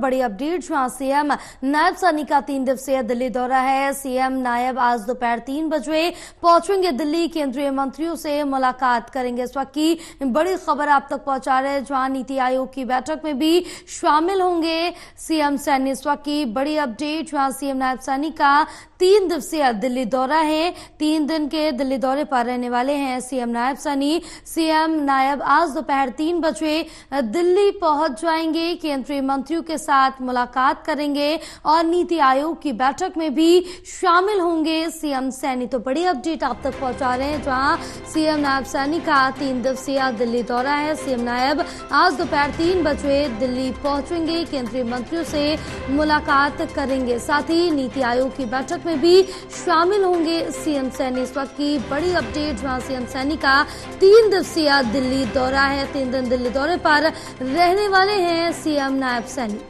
बड़ी अपडेट, जहां सीएम नायब सैनी का 3 दिवसीय दिल्ली दौरा है। सीएम नायब आज दोपहर 3 बजे पहुंचेंगे दिल्ली, केंद्रीय मंत्रियों से मुलाकात करेंगे। इस वक्त की बड़ी खबर आप तक पहुंचा रहे हैं, जहां नीति आयोग की बैठक में भी शामिल होंगे सीएम सैनी। इस वक्त की बड़ी अपडेट, जहां सीएम नायब सैनी का 3 दिवसीय दिल्ली दौरा है। 3 दिन के दिल्ली दौरे पर रहने वाले हैं सीएम नायब सैनी। सीएम नायब आज दोपहर 3 बजे दिल्ली पहुंच जाएंगे, केंद्रीय मंत्रियों के साथ मुलाकात करेंगे और नीति आयोग की बैठक में भी शामिल होंगे सीएम सैनी। तो बड़ी अपडेट आप तक पहुंचा रहे हैं, जहां सीएम नायब सैनी का 3 दिवसीय दिल्ली दौरा है। सीएम नायब आज दोपहर 3 बजे दिल्ली पहुंचेंगे, केंद्रीय मंत्रियों से मुलाकात करेंगे, साथ ही नीति आयोग की बैठक में भी शामिल होंगे सीएम सैनी। इस वक्त की बड़ी अपडेट, जहां सीएम सैनी का 3 दिवसीय दिल्ली दौरा है। 3 दिन दिल्ली दौरे पर रहने वाले हैं सीएम नायब सैनी।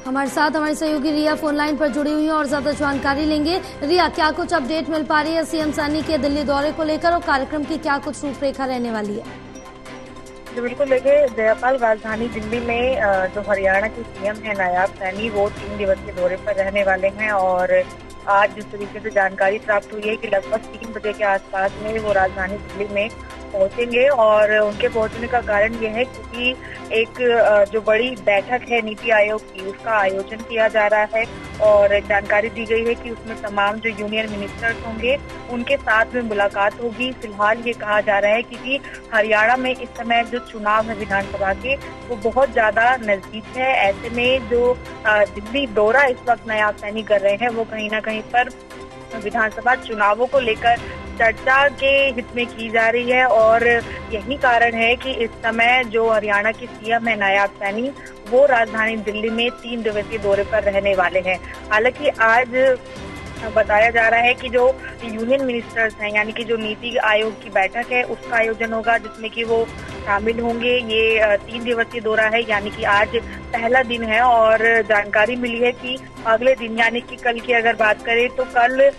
हमारे साथ हमारी सहयोगी रिया फोन लाइन पर जुड़ी हुई है और ज्यादा जानकारी लेंगे। रिया, क्या कुछ अपडेट मिल पा रही है सीएम सैनी के दिल्ली दौरे को लेकर और कार्यक्रम की क्या कुछ रूपरेखा रहने वाली है? बिल्कुल, देखिए जयपाल, राजधानी दिल्ली में जो हरियाणा के सीएम है नायब सैनी, वो 3 दिवसीय दौरे पर रहने वाले हैं। और आज जिस तरीके से जानकारी प्राप्त हुई है कि लगभग 3 बजे के आसपास में वो राजधानी दिल्ली में पहुंचेंगे। और उनके पहुंचने का कारण ये है क्योंकि एक जो बड़ी बैठक है नीति आयोग की, उसका आयोजन किया जा रहा है। और जानकारी दी गई है कि उसमें तमाम जो यूनियन मिनिस्टर्स होंगे उनके साथ में मुलाकात होगी। फिलहाल ये कहा जा रहा है क्योंकि हरियाणा में इस समय जो चुनाव है विधानसभा के, वो बहुत ज्यादा नजदीक है। ऐसे में जो दिल्ली दौरा इस वक्त नायब सैनी कर रहे हैं, वो कहीं ना कहीं पर विधानसभा चुनावों को लेकर चर्चा के हित में की जा रही है। और यही कारण है कि इस समय जो हरियाणा के सीएम है नायब सैनी, वो राजधानी दिल्ली में 3 दिवसीय दौरे पर रहने वाले हैं। हालांकि आज बताया जा रहा है कि जो यूनियन मिनिस्टर्स हैं, यानी कि जो नीति आयोग की बैठक है, उसका आयोजन होगा जिसमें कि वो शामिल होंगे। ये 3 दिवसीय दौरा है, यानी कि आज पहला दिन है। और जानकारी मिली है कि अगले दिन, यानी कि कल की अगर बात करें तो कल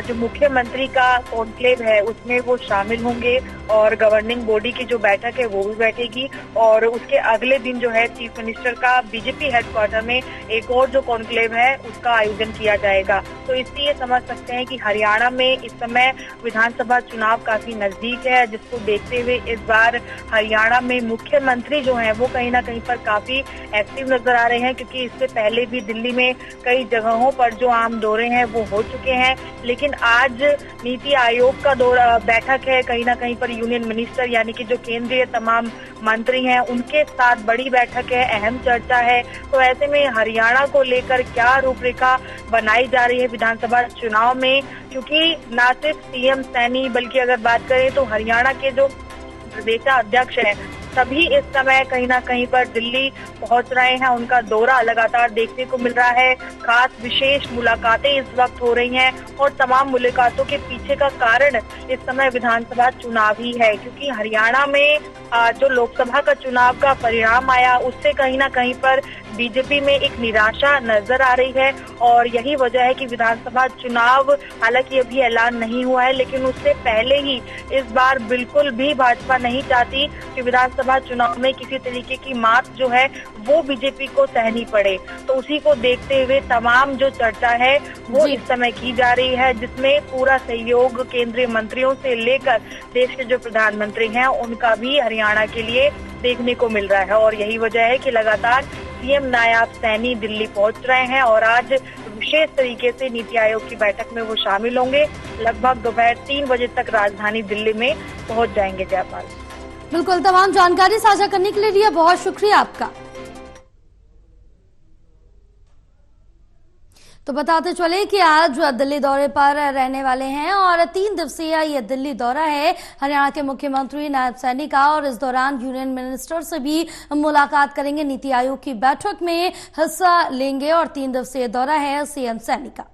जो मुख्यमंत्री का कॉन्क्लेव है उसमें वो शामिल होंगे और गवर्निंग बॉडी की जो बैठक है वो भी बैठेगी। और उसके अगले दिन जो है चीफ मिनिस्टर का बीजेपी हेडक्वार्टर में एक और जो कॉन्क्लेव है उसका आयोजन किया जाएगा। तो इससे ये समझ सकते हैं कि हरियाणा में इस समय विधानसभा चुनाव काफी नजदीक है, जिसको देखते हुए इस बार हरियाणा में मुख्यमंत्री जो है वो कहीं ना कहीं पर काफी एक्टिव नजर आ रहे हैं, क्योंकि इससे पहले भी दिल्ली में कई जगहों पर जो आम दौरे हैं वो हो चुके हैं। लेकिन आज नीति आयोग का दौरा बैठक है, कहीं ना कहीं पर यूनियन मिनिस्टर यानी कि जो केंद्रीय तमाम मंत्री हैं उनके साथ बड़ी बैठक है, अहम चर्चा है। तो ऐसे में हरियाणा को लेकर क्या रूपरेखा बनाई जा रही है विधानसभा चुनाव में, क्योंकि न सिर्फ सीएम सैनी बल्कि अगर बात करें तो हरियाणा के जो प्रदेशाध्यक्ष हैं सभी इस समय कहीं ना कहीं पर दिल्ली पहुंच रहे हैं। उनका दौरा लगातार देखने को मिल रहा है। खास विशेष मुलाकातें इस वक्त हो रही हैं और तमाम मुलाकातों के पीछे का कारण इस समय विधानसभा चुनाव ही है, क्योंकि हरियाणा में जो लोकसभा का चुनाव का परिणाम आया उससे कहीं ना कहीं पर बीजेपी में एक निराशा नजर आ रही है। और यही वजह है कि विधानसभा चुनाव हालांकि अभी ऐलान नहीं हुआ है, लेकिन उससे पहले ही इस बार बिल्कुल भी भाजपा नहीं चाहती कि विधानसभा चुनाव में किसी तरीके की मात जो है वो बीजेपी को सहनी पड़े। तो उसी को देखते हुए तमाम जो चर्चा है वो इस समय की जा रही है, जिसमें पूरा सहयोग केंद्रीय मंत्रियों से लेकर देश के जो प्रधानमंत्री हैं उनका भी हरियाणा के लिए देखने को मिल रहा है। और यही वजह है कि लगातार सीएम नायब सैनी दिल्ली पहुंच रहे हैं और आज विशेष तरीके से नीति आयोग की बैठक में वो शामिल होंगे। लगभग दोपहर 3 बजे तक राजधानी दिल्ली में पहुंच जाएंगे। जयपाल, बिल्कुल, तमाम जानकारी साझा करने के लिए बहुत शुक्रिया आपका। तो बताते चले कि आज दिल्ली दौरे पर रहने वाले हैं और 3 दिवसीय ये दिल्ली दौरा है हरियाणा के मुख्यमंत्री नायब सैनी का। और इस दौरान यूनियन मिनिस्टर से भी मुलाकात करेंगे, नीति आयोग की बैठक में हिस्सा लेंगे और 3 दिवसीय दौरा है सीएम सैनी का।